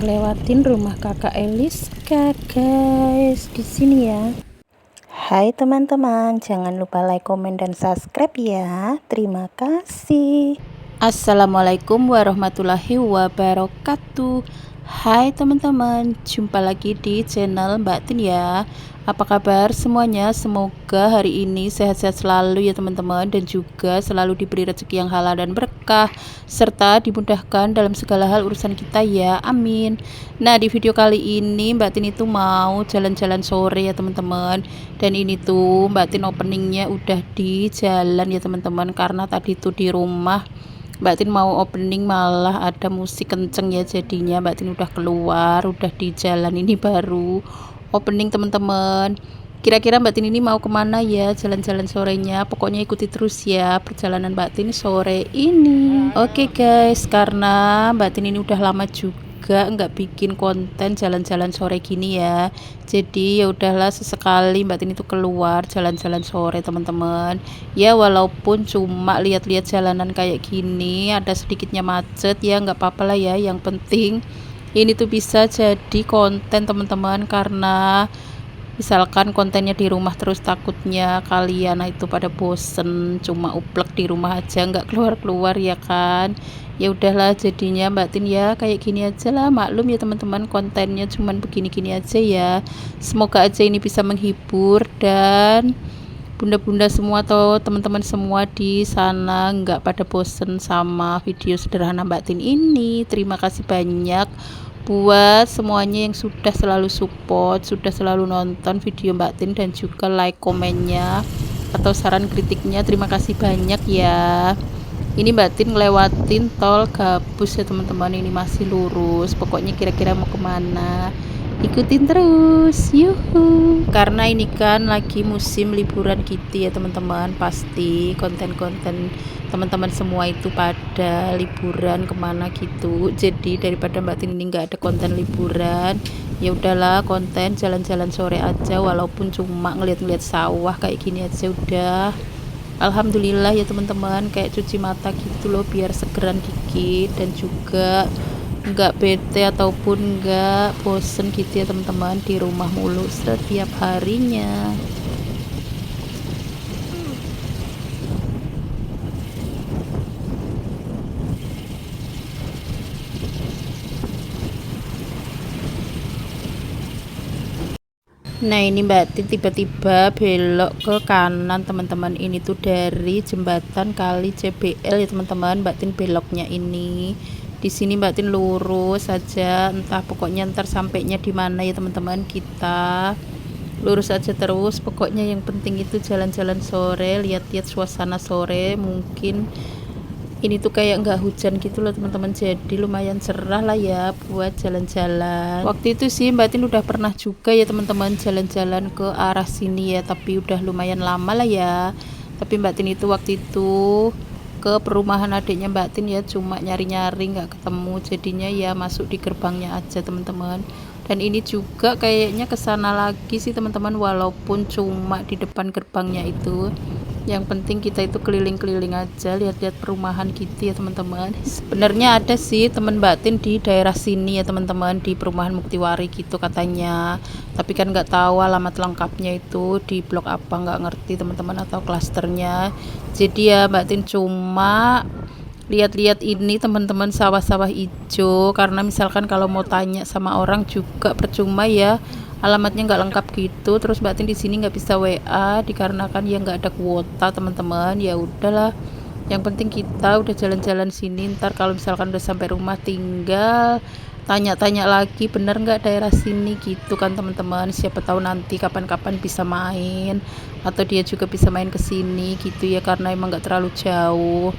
ngelewatin rumah kakak Eliska guys di sini ya. Hai teman-teman, jangan lupa like, komen, dan subscribe ya. Terima kasih. Assalamualaikum warahmatullahi wabarakatuh. Hai teman-teman, jumpa lagi di channel Mbak Tin ya. Apa kabar semuanya? Semoga hari ini sehat-sehat selalu ya teman-teman, dan juga selalu diberi rezeki yang halal dan berkah, serta dimudahkan dalam segala hal urusan kita ya, amin. Nah, di video kali ini Mbak Tin itu mau jalan-jalan sore ya teman-teman. Dan ini tuh Mbak Tin openingnya udah di jalan ya teman-teman, karena tadi tuh di rumah Mbak Tin mau opening malah ada musik kenceng ya, jadinya Mbak Tin udah keluar, udah di jalan ini baru opening teman-teman. Kira-kira Mbak Tin ini mau kemana ya jalan-jalan sorenya? Pokoknya ikuti terus ya perjalanan Mbak Tin sore ini. Oke guys, karena Mbak Tin ini udah lama juga nggak bikin konten jalan-jalan sore gini ya, jadi ya udahlah sesekali Mbak Tin itu keluar jalan-jalan sore teman-teman ya, walaupun cuma lihat-lihat jalanan kayak gini ada sedikitnya macet ya, nggak apa-apa lah ya, yang penting ini tuh bisa jadi konten teman-teman, karena misalkan kontennya di rumah terus takutnya kalian itu pada bosen cuma uplek di rumah aja nggak keluar-keluar ya kan. Ya udahlah jadinya Mbak Tin ya kayak gini aja lah, maklum ya teman-teman, kontennya cuman begini-gini aja ya. Semoga aja ini bisa menghibur, dan bunda-bunda semua atau teman-teman semua di sana nggak pada bosen sama video sederhana Mbak Tin ini. Terima kasih banyak buat semuanya yang sudah selalu support, sudah selalu nonton video Mbak Tin, dan juga like, komennya atau saran kritiknya. Terima kasih banyak ya. Ini Mbak Tin ngelewatin tol Gabus ya teman-teman, ini masih lurus. Pokoknya kira-kira mau kemana, ikutin terus yuhu, karena ini kan lagi musim liburan gitu ya teman-teman. Pasti konten-konten teman-teman semua itu pada liburan kemana gitu, jadi daripada Mbak Tin ini nggak ada konten liburan, ya udahlah konten jalan-jalan sore aja, walaupun cuma ngeliat-ngeliat sawah kayak gini aja udah alhamdulillah ya teman-teman. Kayak cuci mata gitu loh biar segeran dikit, dan juga nggak bete ataupun nggak bosen gitu ya teman-teman di rumah mulu setiap harinya. Nah ini Mbak Tin tiba-tiba belok ke kanan teman-teman, ini tuh dari jembatan kali CBL ya teman-teman. Mbak Tin beloknya ini di sini, Mbak Tin lurus saja, entah pokoknya ntar sampainya di mana ya teman-teman, kita lurus aja terus. Pokoknya yang penting itu jalan-jalan sore, lihat-lihat suasana sore. Mungkin ini tuh kayak nggak hujan gitu loh teman-teman, jadi lumayan cerah lah ya buat jalan-jalan. Waktu itu sih Mbak Tin udah pernah juga ya teman-teman jalan-jalan ke arah sini ya, tapi udah lumayan lama lah ya. Tapi Mbak Tin itu waktu itu ke perumahan adiknya Mbak Tin ya, cuma nyari-nyari nggak ketemu, jadinya ya masuk di gerbangnya aja teman-teman. Dan ini juga kayaknya kesana lagi sih teman-teman, walaupun cuma di depan gerbangnya itu. Yang penting kita itu keliling-keliling aja, lihat-lihat perumahan gitu ya teman-teman. Sebenarnya ada sih teman Mbak Tin di daerah sini ya teman-teman, di perumahan Muktiwari gitu katanya, tapi kan nggak tahu alamat lengkapnya itu di blok apa, nggak ngerti teman-teman, atau klasternya. Jadi ya Mbak Tin cuma lihat-lihat ini teman-teman, sawah-sawah hijau, karena misalkan kalau mau tanya sama orang juga percuma ya, alamatnya nggak lengkap gitu. Terus Mbak Tin di sini nggak bisa WA dikarenakan ya nggak ada kuota teman-teman. Ya udahlah, yang penting kita udah jalan-jalan sini, ntar kalau misalkan udah sampai rumah tinggal tanya-tanya lagi bener nggak daerah sini gitu kan teman-teman. Siapa tahu nanti kapan-kapan bisa main, atau dia juga bisa main ke sini gitu ya, karena emang nggak terlalu jauh.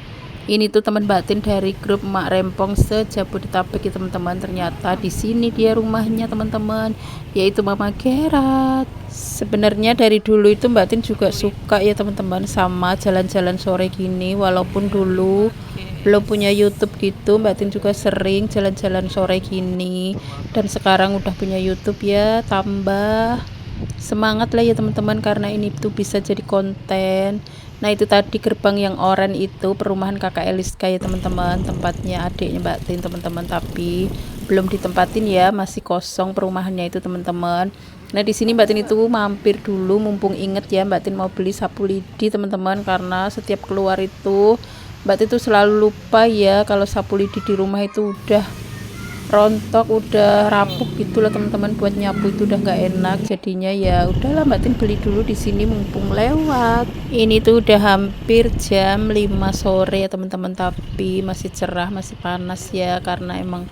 Ini tuh teman Mbak Tin dari grup Mak Rempong se-Jabodetabek ya teman-teman. Ternyata di sini dia rumahnya teman-teman, yaitu Mama Gerat. Sebenarnya dari dulu itu Mbak Tin juga suka ya teman-teman sama jalan-jalan sore gini, walaupun dulu belum punya YouTube gitu, Mbak Tin juga sering jalan-jalan sore gini. Dan sekarang udah punya YouTube ya, tambah semangat lah ya teman-teman, karena ini tuh bisa jadi konten. Nah itu tadi gerbang yang oranye itu perumahan kakak Eliska ya teman-teman, tempatnya adiknya Mbak Tin teman-teman. Tapi belum ditempatin ya, masih kosong perumahannya itu teman-teman. Nah di sini Mbak Tin itu mampir dulu, mumpung inget ya Mbak Tin mau beli sapu lidi teman-teman, karena setiap keluar itu Mbak Tin tuh selalu lupa ya kalau sapu lidi di rumah itu udah rontok, udah rapuh gitulah teman-teman, buat nyapu itu udah nggak enak. Jadinya ya udahlah Mbak Tin beli dulu di sini mumpung lewat. Ini tuh udah hampir jam 5 sore ya teman-teman, tapi masih cerah, masih panas ya, karena emang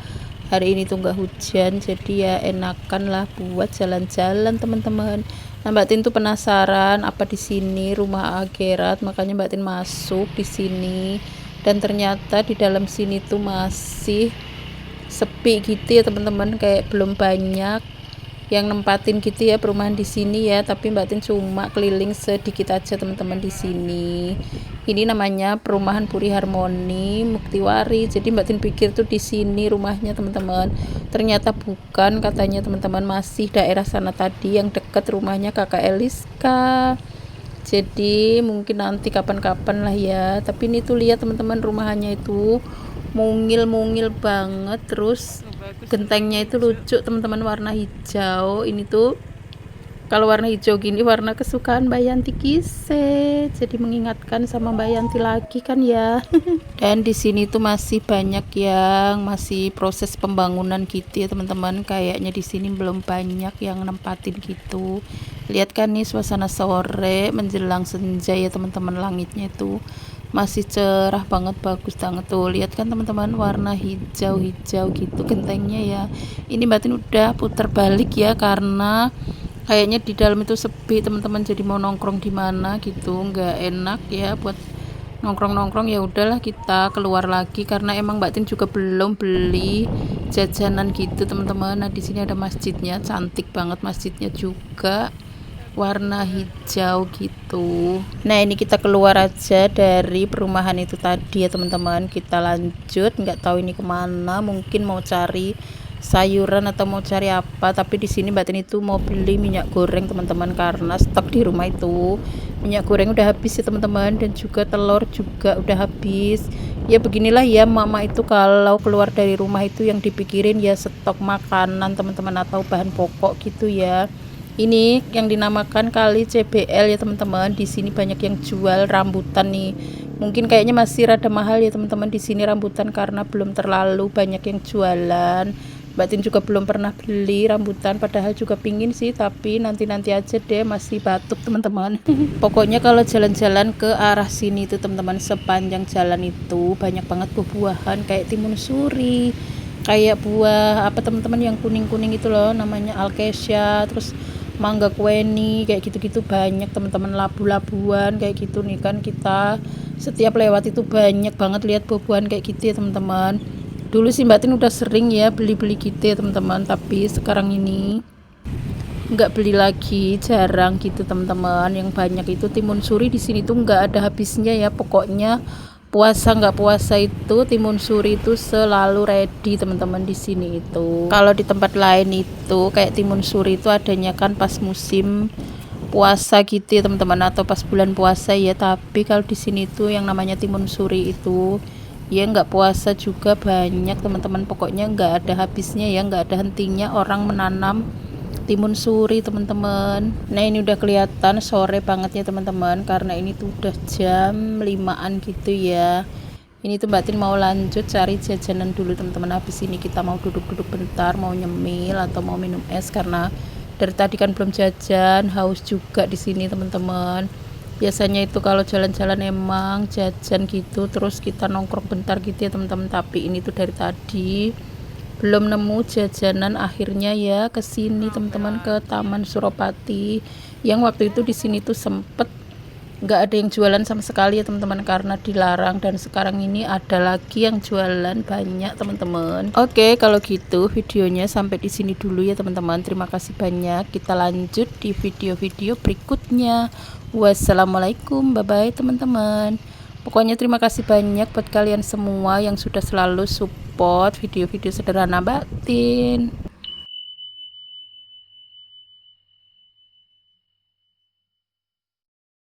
hari ini tuh nggak hujan, jadi ya enakan lah buat jalan-jalan teman-teman. Nah Mbak Tin tuh penasaran apa di sini rumah akhirat, makanya Mbak Tin masuk di sini, dan ternyata di dalam sini tuh masih sepi gitu ya teman-teman, kayak belum banyak yang nempatin gitu ya perumahan di sini ya. Tapi Mbak Tin cuma keliling sedikit aja teman-teman di sini. Ini namanya perumahan Puri Harmoni Muktiwari. Jadi Mbak Tin pikir tuh di sini rumahnya teman-teman, ternyata bukan, katanya teman-teman masih daerah sana tadi yang deket rumahnya Kakak Eliska. Jadi mungkin nanti kapan-kapan lah ya. Tapi ini tuh lihat teman-teman, rumahannya itu mungil-mungil banget, terus gentengnya itu lucu teman-teman, warna hijau. Ini tuh kalau warna hijau gini warna kesukaan Mbak Yanti Kise, jadi mengingatkan sama Mbak Yanti lagi kan ya. Dan di sini tuh masih banyak yang masih proses pembangunan gitu ya teman-teman, kayaknya di sini belum banyak yang nempatin gitu. Lihat kan nih suasana sore menjelang senja ya teman-teman, langitnya itu masih cerah banget, bagus banget tuh. Lihat kan teman-teman, warna hijau-hijau gitu gentengnya ya. Ini Mbak Tin udah putar balik ya, karena kayaknya di dalam itu sepi teman-teman, jadi mau nongkrong di mana gitu nggak enak ya buat nongkrong-nongkrong. Ya udahlah kita keluar lagi, karena emang Mbak Tin juga belum beli jajanan gitu teman-teman. Nah di sini ada masjidnya, cantik banget masjidnya juga, warna hijau gitu. Nah ini kita keluar aja dari perumahan itu tadi ya teman-teman, kita lanjut, nggak tahu ini kemana, mungkin mau cari sayuran atau mau cari apa. Tapi di sini Mbak Tin itu mau beli minyak goreng teman-teman, karena stok di rumah itu minyak goreng udah habis ya teman-teman, dan juga telur juga udah habis. Ya beginilah ya mama itu kalau keluar dari rumah itu yang dipikirin ya stok makanan teman-teman, atau bahan pokok gitu ya. Ini yang dinamakan kali CBL ya teman-teman. Di sini banyak yang jual rambutan nih. Mungkin kayaknya masih rada mahal ya teman-teman di sini rambutan, karena belum terlalu banyak yang jualan. Mbak Tin juga belum pernah beli rambutan, padahal juga pingin sih, tapi nanti-nanti aja deh, masih batuk teman-teman. Pokoknya kalau jalan-jalan ke arah sini tuh teman-teman, sepanjang jalan itu banyak banget buah-buahan kayak timun suri, kayak buah apa teman-teman yang kuning-kuning itu loh, namanya alkesia, terus mangga kweni kayak gitu-gitu banyak teman-teman, labu-labuan kayak gitu nih kan. Kita setiap lewat itu banyak banget lihat buah-buahan kayak gitu ya teman-teman. Dulu sih Mbak Tin udah sering ya beli-beli gitu ya teman-teman, tapi sekarang ini nggak beli lagi, jarang gitu teman-teman. Yang banyak itu timun suri di sini tuh nggak ada habisnya ya. Pokoknya puasa nggak puasa itu timun suri itu selalu ready teman-teman di sini itu. Kalau di tempat lain itu kayak timun suri itu adanya kan pas musim puasa gitu ya teman-teman, atau pas bulan puasa ya. Tapi kalau di sini tuh yang namanya timun suri itu ya nggak puasa juga banyak teman-teman. Pokoknya nggak ada habisnya ya, nggak ada hentinya orang menanam timun suri teman-teman. Nah ini udah kelihatan sore banget ya teman-teman, karena ini tuh udah jam 5-an gitu ya. Ini tuh Mbak Tin mau lanjut cari jajanan dulu teman-teman. Habis ini kita mau duduk-duduk bentar, mau nyemil atau mau minum es, karena dari tadi kan belum jajan, haus juga di sini teman-teman. Biasanya itu kalau jalan-jalan emang jajan gitu, terus kita nongkrong bentar gitu ya teman-teman. Tapi ini tuh dari tadi belum nemu jajanan, akhirnya ya ke sini teman-teman, ke Taman Suropati. Yang waktu itu di sini tuh sempet nggak ada yang jualan sama sekali ya teman-teman, karena dilarang. Dan sekarang ini ada lagi yang jualan banyak teman-teman. Oke kalau gitu videonya sampai di sini dulu ya teman-teman. Terima kasih banyak, kita lanjut di video-video berikutnya. Wassalamualaikum, bye bye teman-teman. Pokoknya terima kasih banyak buat kalian semua yang sudah selalu support video-video sederhana Mbak Tin.